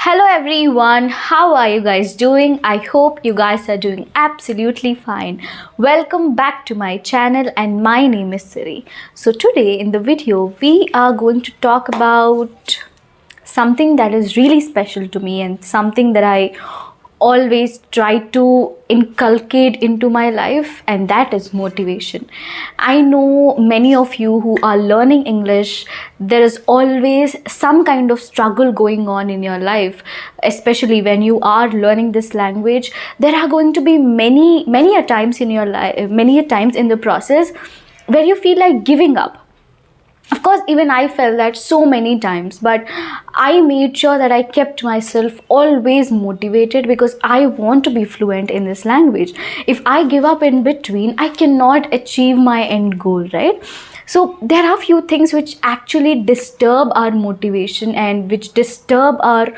Hello everyone, how are you guys doing? I hope you guys are doing absolutely fine. Welcome back to my channel and my name is Siri. So today in the video we are going to talk about something that is really special to me and something that I always try to inculcate into my life, and that is motivation. I know many of you who are learning English, there is always some kind of struggle going on in your life, especially when you are learning this language. There are going to be many a times in your life, many a times in the process where you feel like giving up. Of course, even I felt that so many times, but I made sure that I kept myself always motivated because I want to be fluent in this language. If I give up in between, I cannot achieve my end goal, right? So there are few things which actually disturb our motivation and which disturb our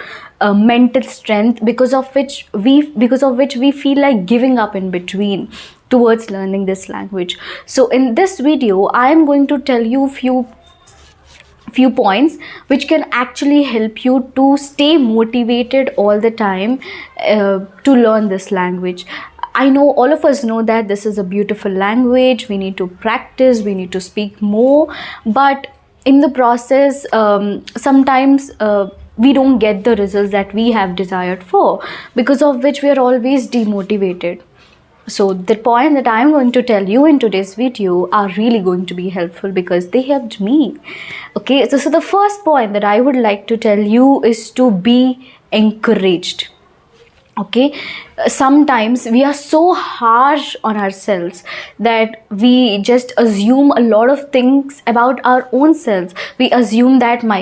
mental strength, because of which we feel like giving up in between towards learning this language. So in this video I am going to tell you few points which can actually help you to stay motivated all the time to learn this language. I know all of us know that this is a beautiful language. We need to practice, we need to speak more, but in the process sometimes we don't get the results that we have desired for, because of which we are always demotivated. So the point that I'm going to tell you in today's video are really going to be helpful because they helped me. Okay, so the first point that I would like to tell you is to be encouraged. Okay, sometimes we are so harsh on ourselves that we just assume a lot of things about our own selves. We assume that my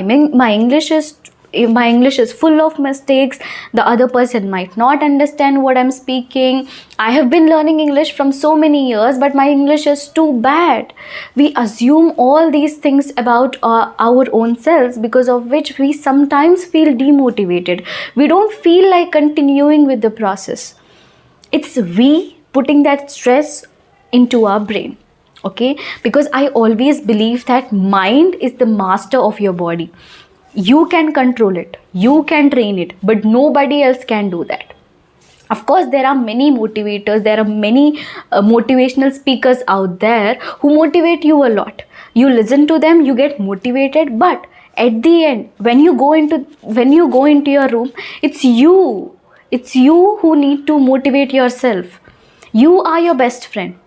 English is full of mistakes. The other person might not understand what I'm speaking. I have been learning English from so many years, but my English is too bad. We assume all these things about our own selves, because of which we sometimes feel demotivated. We don't feel like continuing with the process. It's we putting that stress into our brain. Okay, because I always believe that mind is the master of your body. You can control it, you can train it, but nobody else can do that. Of course, there are many motivators, there are many motivational speakers out there who motivate you a lot. You listen to them, you get motivated, but at the end, when you go into your room, it's you who need to motivate yourself. You are your best friend.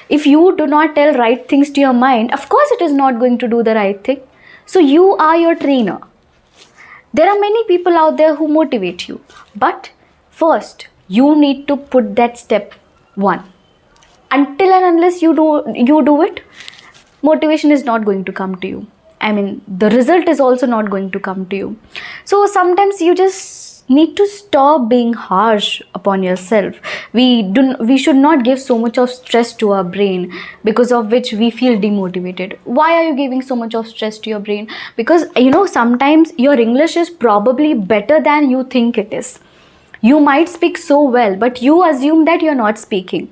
If you do not tell right things to your mind, of course it is not going to do the right thing. So you are your trainer. There are many people out there who motivate you, but first you need to put that step one. Until and unless you do it, motivation is not going to come to you. I mean, the result is also not going to come to you. So sometimes you just need to stop being harsh upon yourself. We should not give so much of stress to our brain, because of which we feel demotivated. Why are you giving so much of stress to your brain? Because sometimes your English is probably better than you think it is. You might speak so well, but you assume that you're not speaking.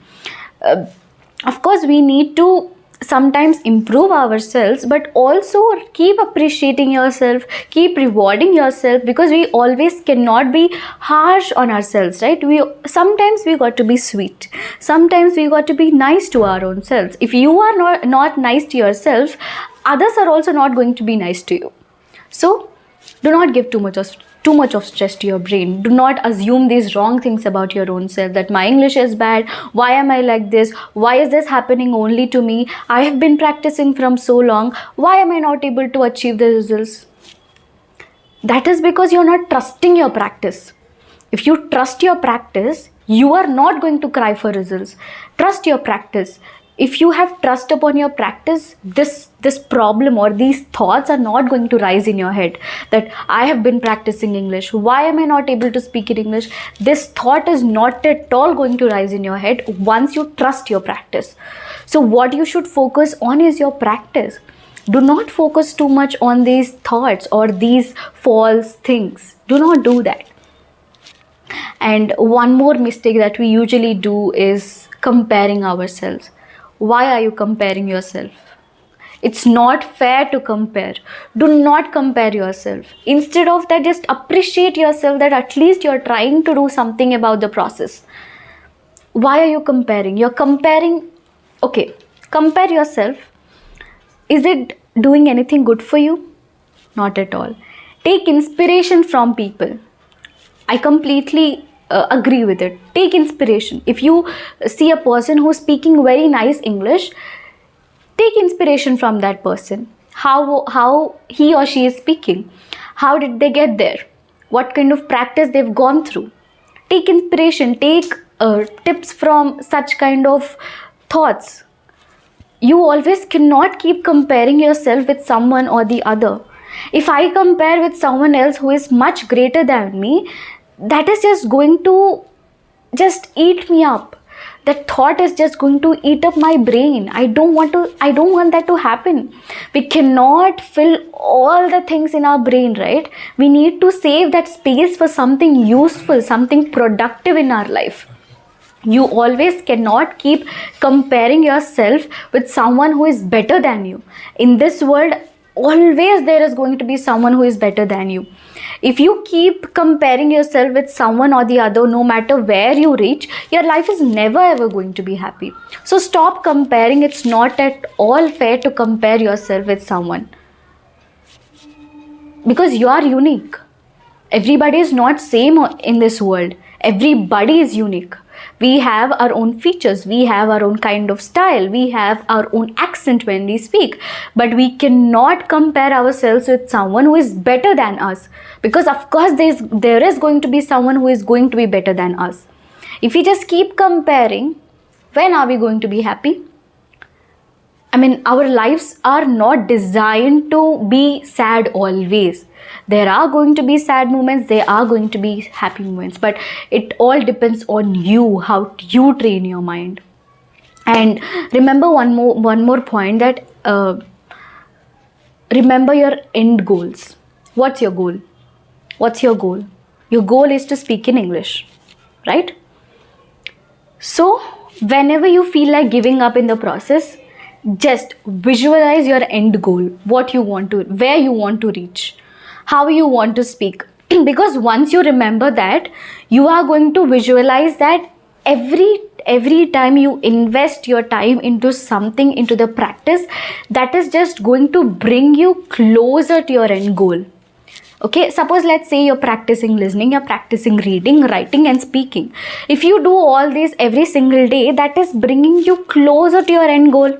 Of course, we need to sometimes improve ourselves, but also keep appreciating yourself, keep rewarding yourself, because we always cannot be harsh on ourselves, right? Sometimes we got to be sweet, sometimes we got to be nice to our own selves. If you are not nice to yourself, others are also not going to be nice to you. So do not give too much of stress to your brain. Do not assume these wrong things about your own self, that my English is bad, why am I like this, why is this happening only to me, I have been practicing from so long, why am I not able to achieve the results? That is because you're not trusting your practice. If you trust your practice, you are not going to cry for results. Trust your practice. If you have trust upon your practice, this problem or these thoughts are not going to rise in your head, that I have been practicing English, why am I not able to speak in English? This thought is not at all going to rise in your head once you trust your practice. So what you should focus on is your practice. Do not focus too much on these thoughts or these false things. Do not do that. And one more mistake that we usually do is comparing ourselves. Why are you comparing yourself? It's not fair to compare. Do not compare yourself. Instead of that, just appreciate yourself that at least you're trying to do something about the process. Why are you comparing? You're comparing, okay, compare yourself. Is it doing anything good for you? Not at all. Take inspiration from people. I completely agree with it. Take inspiration. If you see a person who's speaking very nice English, take inspiration from that person. How he or she is speaking. How did they get there? What kind of practice they've gone through. Take inspiration. Take tips from such kind of thoughts. You always cannot keep comparing yourself with someone or the other. If I compare with someone else who is much greater than me, that is just going to just eat me up. That thought is just going to eat up my brain. I don't want that to happen. We cannot fill all the things in our brain, right? We need to save that space for something useful, something productive in our life. You always cannot keep comparing yourself with someone who is better than you. In this world, always there is going to be someone who is better than you. If you keep comparing yourself with someone or the other, no matter where you reach, your life is never ever going to be happy. So stop comparing. It's not at all fair to compare yourself with someone, because you are unique. Everybody is not same in this world. Everybody is unique. We have our own features, we have our own kind of style, we have our own accent when we speak, but we cannot compare ourselves with someone who is better than us, because of course there is going to be someone who is going to be better than us. If we just keep comparing, when are we going to be happy? I mean, our lives are not designed to be sad always. There are going to be sad moments, there are going to be happy moments, but it all depends on you, how you train your mind. And remember one more point, that remember your end goals. What's your goal? What's your goal? Your goal is to speak in English, right? So whenever you feel like giving up in the process, just visualize your end goal, what you want to, where you want to reach, how you want to speak. Because once you remember that, you are going to visualize that every time you invest your time into something, into the practice, that is just going to bring you closer to your end goal. Okay, suppose let's say you're practicing listening, you're practicing reading, writing and speaking. If you do all this every single day, that is bringing you closer to your end goal.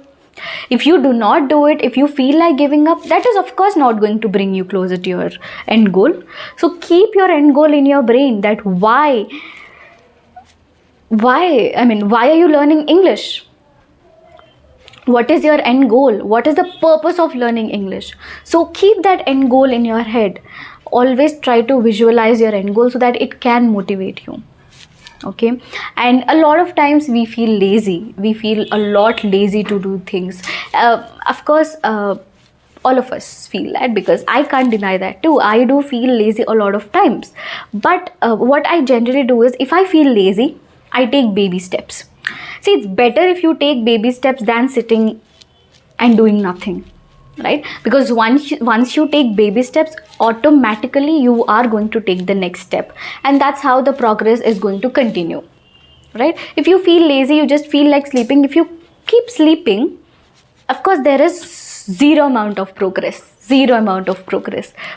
If you do not do it, if you feel like giving up, that is of course not going to bring you closer to your end goal. So keep your end goal in your brain, that why are you learning English? What is your end goal? What is the purpose of learning English? So keep that end goal in your head. Always try to visualize your end goal so that it can motivate you. Okay, and a lot of times we feel lazy. We feel a lot lazy to do things. Of course, all of us feel that, because I can't deny that too. I do feel lazy a lot of times. But what I generally do is, if I feel lazy, I take baby steps. See, it's better if you take baby steps than sitting and doing nothing, right? Because once you take baby steps, automatically you are going to take the next step, and that's how the progress is going to continue, right? If you feel lazy, you just feel like sleeping, if you keep sleeping, of course there is zero amount of progress.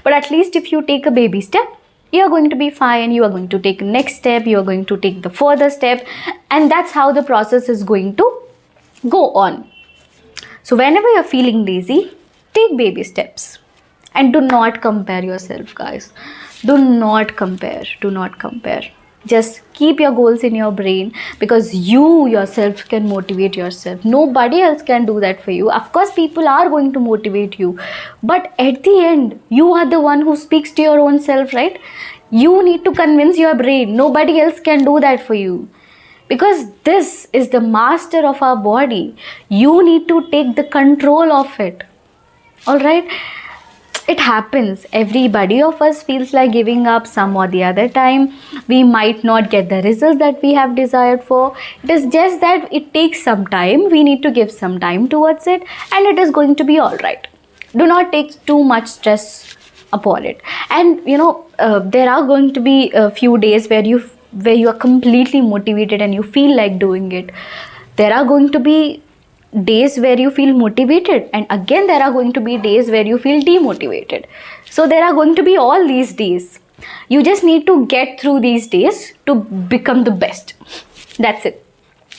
But at least if you take a baby step, you are going to be fine. You are going to take the next step, you are going to take the further step, and that's how the process is going to go on. So whenever you're feeling lazy, take baby steps. And do not compare yourself, guys. Do not compare. Just keep your goals in your brain, because you yourself can motivate yourself. Nobody else can do that for you. Of course, people are going to motivate you, but at the end, you are the one who speaks to your own self, right? You need to convince your brain. Nobody else can do that for you, because this is the master of our body. You need to take the control of it. All right. it happens. Everybody of us feels like giving up some or the other time. We might not get the results that we have desired for. It is just that it takes some time. We need to give some time towards it, and it is going to be all right. Do not take too much stress upon it. And there are going to be a few days where you are completely motivated and you feel like doing it. There are going to be days where you feel motivated, and again there are going to be days where you feel demotivated. So there are going to be all these days. You just need to get through these days to become the best. That's it.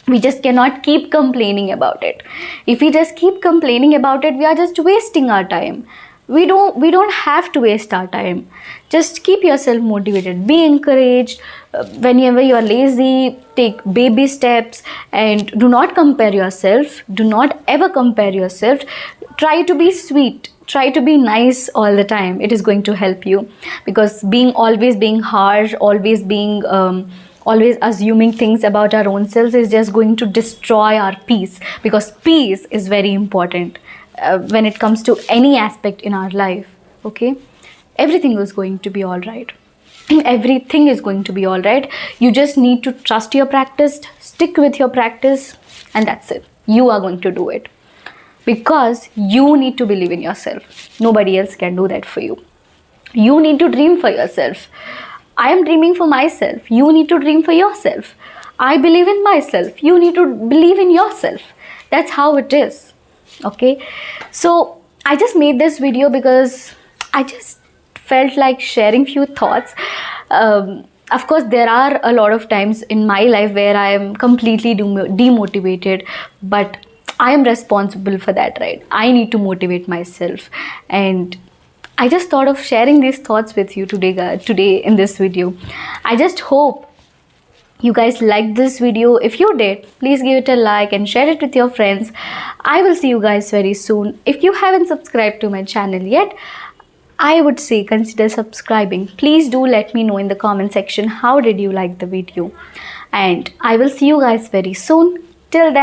We just cannot keep complaining about it. If we just keep complaining about it, we are just wasting our time. We don't have to waste our time. Just keep yourself motivated, be encouraged. Whenever you are lazy, take baby steps, and do not compare yourself. Do not ever compare yourself. Try to be sweet, try to be nice all the time. It is going to help you, because always being harsh, always assuming things about our own selves is just going to destroy our peace, because peace is very important when it comes to any aspect in our life. Okay, everything is going to be all right. Everything is going to be all right. You just need to trust your practice, stick with your practice, and that's it. You are going to do it, because you need to believe in yourself. Nobody else can do that for you. You need to dream for yourself. I am dreaming for myself. You need to dream for yourself. I believe in myself. You need to believe in yourself. That's how it is. Okay, so I just made this video because I just felt like sharing few thoughts. Of course, there are a lot of times in my life where I am completely demotivated, but I am responsible for that, right? I need to motivate myself, and I just thought of sharing these thoughts with you today in this video. I just hope you guys liked this video. If you did, please give it a like and share it with your friends. I will see you guys very soon. If you haven't subscribed to my channel yet, I would say consider subscribing. Please do let me know in the comment section how did you like the video. And I will see you guys very soon. Till then,